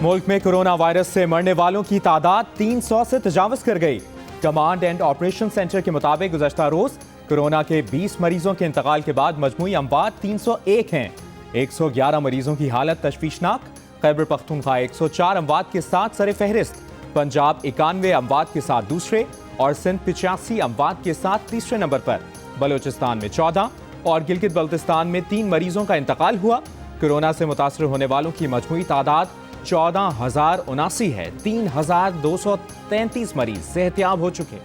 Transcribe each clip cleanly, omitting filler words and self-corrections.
मुल्क में corona virus से मरने वालों की तादाद 300 से तजावज कर गई। कमांड एंड ऑपरेशन सेंटर के मुताबिक गुज़श्ता रोज कोरोना के 20 मरीजों के इंतकाल के बाद मजमूई अमवात 301 हैं। 111 मरीजों की हालत तशवीशनाक। खैबर पख्तूनख्वा 104 अमवात के साथ सरे फहरिस्त, पंजाब 91 अमवात के साथ दूसरे और सिंध 85 अमवात के साथ तीसरे नंबर पर। बलोचिस्तान में 14 और गिलगित बल्तिस्तान में 3 मरीजों का इंतकाल हुआ। कोरोना से मुतासर होने वालों की मजमूई तादाद 14,079 है। 3,233 मरीज सेहतियाब हो चुके।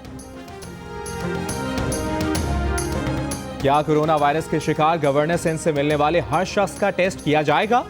क्या कोरोना वायरस के शिकार गवर्नर सिंध से मिलने वाले हर शख्स का टेस्ट किया जाएगा?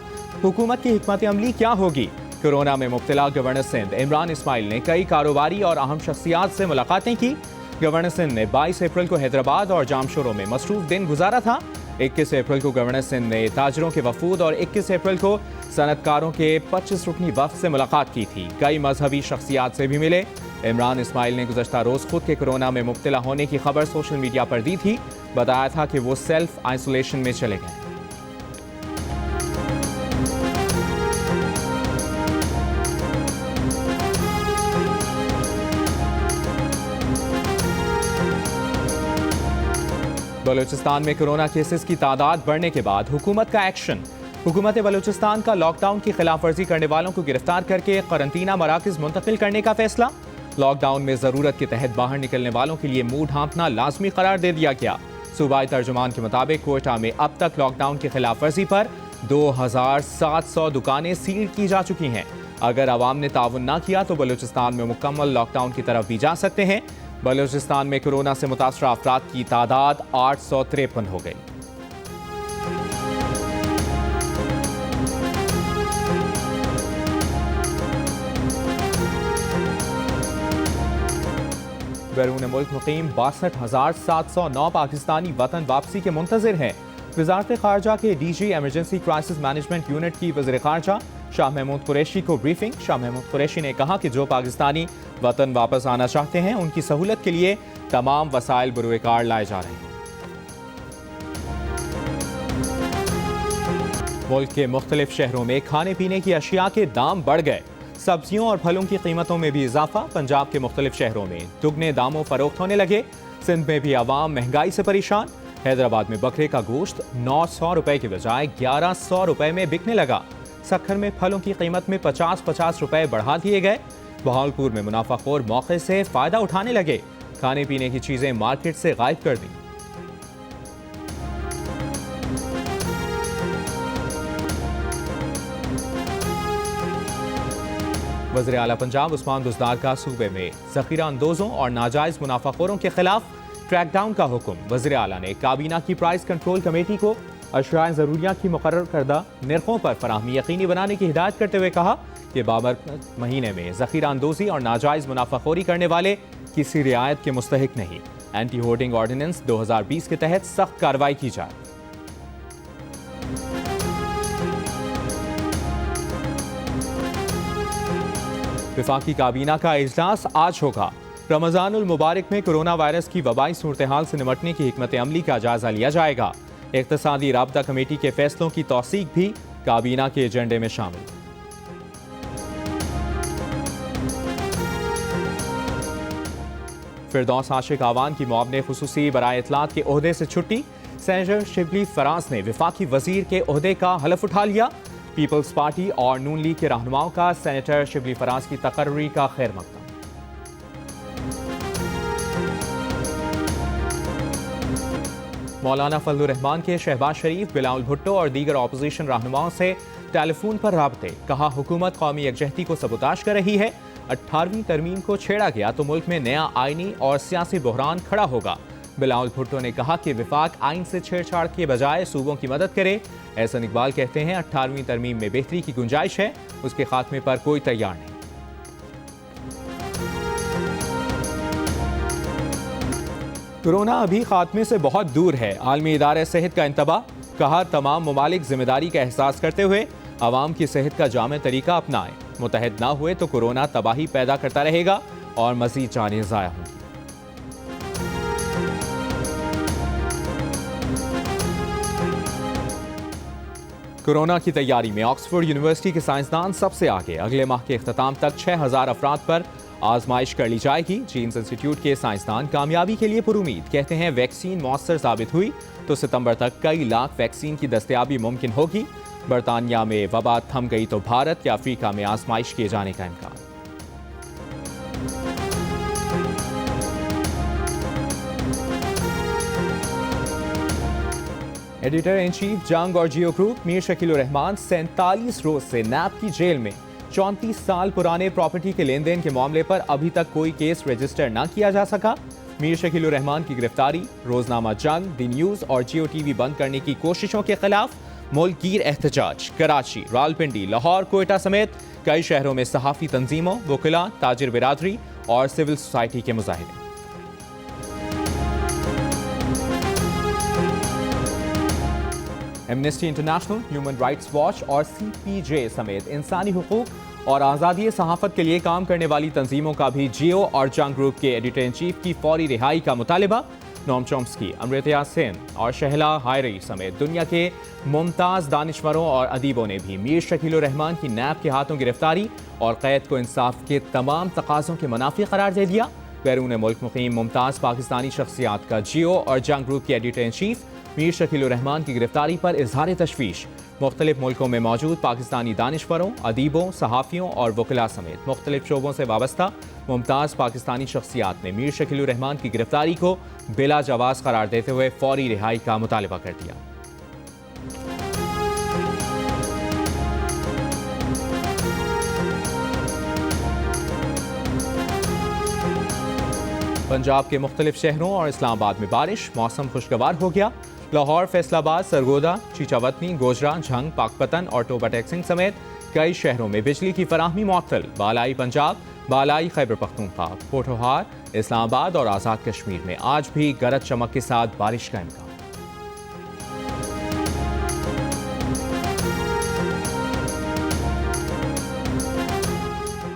हुकूमत की हिकमत अमली क्या होगी? कोरोना में मुब्तला गवर्नर सिंध इमरान इस्माइल ने कई कारोबारी और अहम शख्सियात से मुलाकातें की। गवर्नर सिंध ने 22 अप्रैल को हैदराबाद और जामशोरों में मसरूफ दिन गुजारा था। 21 अप्रैल को गवर्नर सिंध ने ताजरों के वफूद और 21 अप्रैल को सनतकारों के 25 रुकनी वफ्द से मुलाकात की थी। कई मजहबी शख्सियात से भी मिले। इमरान इस्माइल ने गुज़श्ता रोज़ खुद के कोरोना में मुब्तला होने की खबर सोशल मीडिया पर दी थी। बताया था कि वो सेल्फ आइसोलेशन में चले गए। बलूचिस्तान में कोरोना केसेस की तादाद बढ़ने के बाद हुकूमत का एक्शन। हुकूमत बलूचिस्तान का लॉकडाउन की खिलाफ वर्जी करने वालों को गिरफ्तार करके करंतना मराकज मुंतकिल करने का फैसला। लॉकडाउन में जरूरत के तहत बाहर निकलने वालों के लिए मुंह ढांपना लाजमी करार दे दिया गया। सूबाई तर्जुमान के मुताबिक कोयटा में अब तक लॉकडाउन की खिलाफ वर्जी पर 2,700 दुकानें सील की जा चुकी हैं। अगर अवाम ने ताउन न किया तो बलूचिस्तान में मुकम्मल लॉकडाउन की तरफ भी जा सकते हैं। बलूचिस्तान में कोरोना से मुतासर अफराद की तादाद 853 हो गई। बैरून मुल्क मुकीम 62,709 पाकिस्तानी वतन वापसी के मुंतजिर हैं। वजारत खारजा के DG emergency crisis management unit की वज़ीर खारजा शाह महमूद कुरैशी को ब्रीफिंग। शाह महमूद कुरैशी ने कहा कि जो पाकिस्तानी वतन वापस आना चाहते हैं उनकी सहूलत के लिए तमाम वसाइल बुरुएकार लाए जा रहे हैं। मुल्क के मुख्तलिफ शहरों में खाने पीने की अशिया के दाम बढ़ गए। सब्जियों और फलों की कीमतों में भी इजाफा। पंजाब के मुख्तलिफ शहरों में दुगने दामों फरोख्त होने लगे। सिंध में भी आवाम महंगाई से परेशान। हैदराबाद में बकरे का गोश्त 900 रुपए के बजाय 1100 रुपए में बिकने लगा। सक्खर में फलों की कीमत में 50-50 रुपए बढ़ा दिए गए। बहावलपुर में मुनाफाखोर मौके से फायदा उठाने लगे। खाने पीने की चीजें मार्केट से गायब कर दी। वज़ीर आला पंजाब उस्मान बुज़दार का सूबे में ज़ख़ीरा अंदोज़ों और नाजायज़ मुनाफाखोरों के खिलाफ क्रैकडाउन का हुक्म। वज़ीर आला ने काबीना की प्राइस कंट्रोल कमेटी को अशियाए ज़रूरिया की मुकर्रर करदा नरखों पर फराहमी यकीनी बनाने की हिदायत करते हुए कहा कि बाबरकत महीने में ज़ख़ीरा अंदोज़ी और नाजायज़ मुनाफाखोरी करने वाले किसी रियायत के मुस्तहिक नहीं। एंटी होर्डिंग ऑर्डिनेंस 2020 के तहत सख्त कार्रवाई की जाए। वफाकी काबीना का इजलास आज होगा। रमज़ानुल मुबारक में कोरोना वायरस की वबाई सूरत हाल से निपटने की हिकमत अमली का जायजा लिया जाएगा। इक़्तिसादी राब्ता कमेटी के फैसलों की तौसीक भी काबीना के एजेंडे में शामिल। फिरदौस आशिक आवान की मुआवने खुसूसी बराए इत्तलात के ओहदे से छुट्टी। सेनेटर शिबली फराज ने वफाकी वजीर के ओहदे का हलफ उठा लिया। पीपल्स पार्टी और नून लीग के रहनुमाओं का सेनेटर शिबली फराज की तकर्री का खैर मकदम। मौलाना फजलुर रहमान के शहबाज शरीफ, बिलावल भुट्टो और दीगर अपोजिशन रहनुमाओं से टेलीफोन पर राबते। कहा हुकूमत कौमी यकजहती को सबूताश कर रही है। 18वीं तरमीम को छेड़ा गया तो मुल्क में नया आईनी और सियासी बहरान खड़ा होगा। बिलावल भुट्टो ने कहा कि विफाक आइन से छेड़छाड़ के बजाय सूबों की मदद करे। एहसन इकबाल कहते हैं 18वीं तरमीम में बेहतरी की गुंजाइश है, उसके खात्मे पर कोई तैयार नहीं। कोरोना अभी खात्मे से बहुत दूर है। आलमी इदारे सेहत का इंतबाह। कहा तमाम ममालिक जिम्मेदारी का एहसास करते हुए आवाम की सेहत का जामे तरीका अपनाएं। मुतहद ना हुए तो कोरोना तबाही पैदा करता रहेगा और मजीद जानें ज़ाया होंगी। कोरोना की तैयारी में ऑक्सफोर्ड यूनिवर्सिटी के साइंसदान सबसे आगे। अगले माह के इख्तिताम तक 6000 अफराद पर आजमाइश कर ली जाएगी। जीन्स इंस्टीट्यूट के साइंसदान कामयाबी के लिए पुरुमीद। कहते हैं वैक्सीन मौसर साबित हुई तो सितंबर तक कई लाख वैक्सीन की दस्तयाबी मुमकिन होगी। बरतानिया में वबा थम गई तो भारत या अफ्रीका में आजमाइश किए जाने का इम्कान। एडिटर इन चीफ जंग और जियो ग्रुप मीर शकील रहमान 47 रोज से नैब की जेल में। 34 साल पुराने प्रॉपर्टी के लेन देन के मामले पर अभी तक कोई केस रजिस्टर न किया जा सका। मीर शकील रहमान की गिरफ्तारी, रोजनामा जंग, दी न्यूज और जियो टीवी बंद करने की कोशिशों के खिलाफ मुल्कगीर एहतजाज। कराची, रावलपिंडी, लाहौर, कोयटा समेत कई शहरों में सहाफ़ी तंजीमों, वकीला, ताजिर बिरादरी और सिविल सोसाइटी के मुजाहिरे। Amnesty International, Human Rights Watch और CPJ समेत इंसानी हुकूक और आज़ादी सहाफ़त के लिए काम करने वाली तंजीमों का भी जियो और जंग ग्रुप के एडिटर इन चीफ की फौरी रिहाई का मुतालिबा। नोम चॉम्स्की, अमृता सेन और शहला हायरी समेत दुनिया के मुमताज़ दानिश्वरों और अदीबों ने भी मीर शकील रहमान की नैब के हाथों गिरफ्तारी और कैद को इंसाफ के तमाम तकाज़ों के मुनाफी करार दे दिया। बैरून मुल्क मुकीम मुमताज़ पाकिस्तानी शख्सियात का जियो और जंग ग्रुप के editor in chief Mir Shakeel Rahman की गिरफ्तारी पर इजहार तशवीश। मुख्तलिफ मुल्कों में मौजूद पाकिस्तानी दानिश्वरों, अदीबों, सहाफ़ियों और वकला समेत मुख्तलिफ शोबों से वाबस्ता मुमताज़ पाकिस्तानी शख्सियात ने मीर शकील रहमान की गिरफ्तारी को बिला जवाज़ करार देते हुए फौरी रिहाई का मुतालबा कर दिया। पंजाब के मुख्तलिफ शहरों और इस्लामाबाद में बारिश, मौसम खुशगवार हो गया। लाहौर, फैसलाबाद, सरगोदा, चीचावतनी, गोजरा, झंग, पाकपतन और टोबा टेक्सिंग समेत कई शहरों में बिजली की फराहमी मुअत्तल। बालाई पंजाब, बालाई खैबर पख्तूनख्वा, पोठोहार, इस्लामाबाद और आज़ाद कश्मीर में आज भी गरज चमक के साथ बारिश का इम्कान।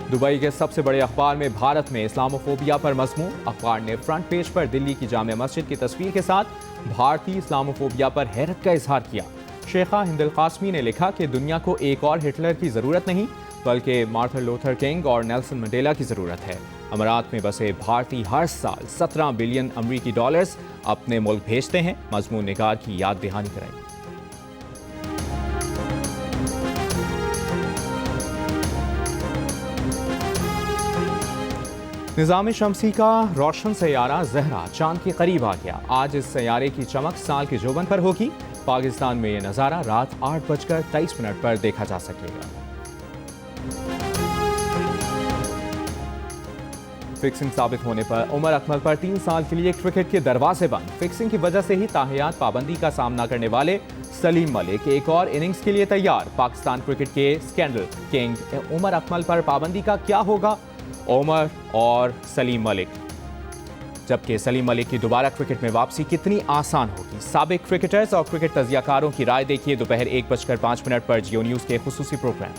दुबई के सबसे बड़े अखबार में भारत में इस्लामोफोबिया पर मज़मून। अखबार ने फ्रंट पेज पर दिल्ली की जामिया मस्जिद की तस्वीर के साथ भारतीय इस्लामोफोबिया पर हैरत का इजहार किया। शेखा हिंदल कासमी ने लिखा कि दुनिया को एक और हिटलर की ज़रूरत नहीं, बल्कि मार्टिन लूथर किंग और नेल्सन मंडेला की ज़रूरत है। अमारात में बसे भारतीय हर साल 17 बिलियन अमरीकी डॉलर्स अपने मुल्क भेजते हैं। मजमून निगार की याद दहानी कराई। निज़ाम शमसी का रोशन सैयारा ज़हरा चांद के करीब आ गया। आज इस सैयारे की चमक साल के जोबन पर होगी। पाकिस्तान में ये नज़ारा रात 8:23 पर देखा जा सकेगा। फिक्सिंग साबित होने पर उमर अकमल पर 3 साल के लिए क्रिकेट के दरवाजे बंद। फिक्सिंग की वजह से ही ताहियात पाबंदी का सामना करने वाले सलीम मलिक एक और इनिंग्स के लिए तैयार। पाकिस्तान क्रिकेट के स्कैंडल किंग उमर अकमल पर पाबंदी का क्या होगा? उमर और सलीम मलिक, जबकि सलीम मलिक की दोबारा क्रिकेट में वापसी कितनी आसान होगी? साबिक क्रिकेटर्स और क्रिकेट तज्जियाकारों की राय देखिए दोपहर 1:05 पर जियो न्यूज़ के खुसूसी प्रोग्राम।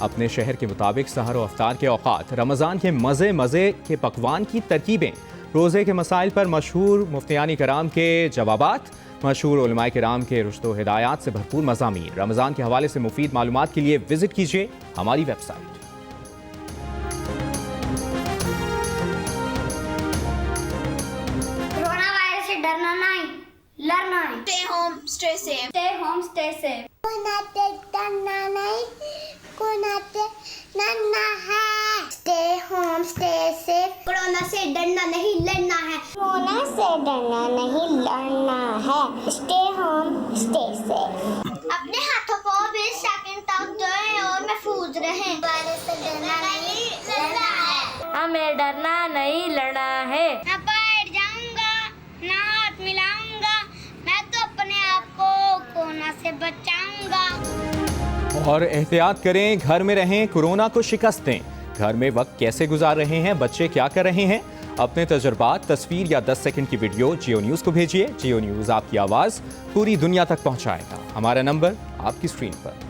अपने शहर के मुताबिक सहर और अफ्तार के औकात, रमज़ान के मज़े के पकवान की तरकीबें, रोज़े के मसाइल पर मशहूर मुफ्तियानी कराम के जवाबात, मशहूर उलमाए किराम के रुश्तो हिदायत से भरपूर मज़ामीन। रमज़ान के हवाले से मुफीद मालूमात के लिए विजिट कीजिए हमारी वेबसाइट। कोरोना वायरस से डरना नहीं, लड़ना है। Stay home, stay safe. Stay home, stay safe. Corona से डरना नहीं, कोरोना से लड़ना है। Stay home, stay safe. Corona से डरना नहीं, लड़ना है। कोरोना से डरना नहीं, लड़ना है। Stay home, stay safe. अपने हाथों को 20 सेकंड तक धोएं और महफूज रहें। वायरस से डरना नहीं, लड़ना है। हमें डरना नहीं, लड़ना है। मैं बैठ जाऊंगा, ना हाथ मिलाऊंगा, मैं तो अपने आप को कोरोना से बचाऊंगा। और एहतियात करें, घर में रहें, कोरोना को शिकस्त दें। घर में वक्त कैसे गुजार रहे हैं, बच्चे क्या कर रहे हैं? अपने तजुर्बात, तस्वीर या 10 सेकंड की वीडियो जियो न्यूज़ को भेजिए। जियो न्यूज़ आपकी आवाज़ पूरी दुनिया तक पहुंचाएगा। हमारा नंबर आपकी स्क्रीन पर।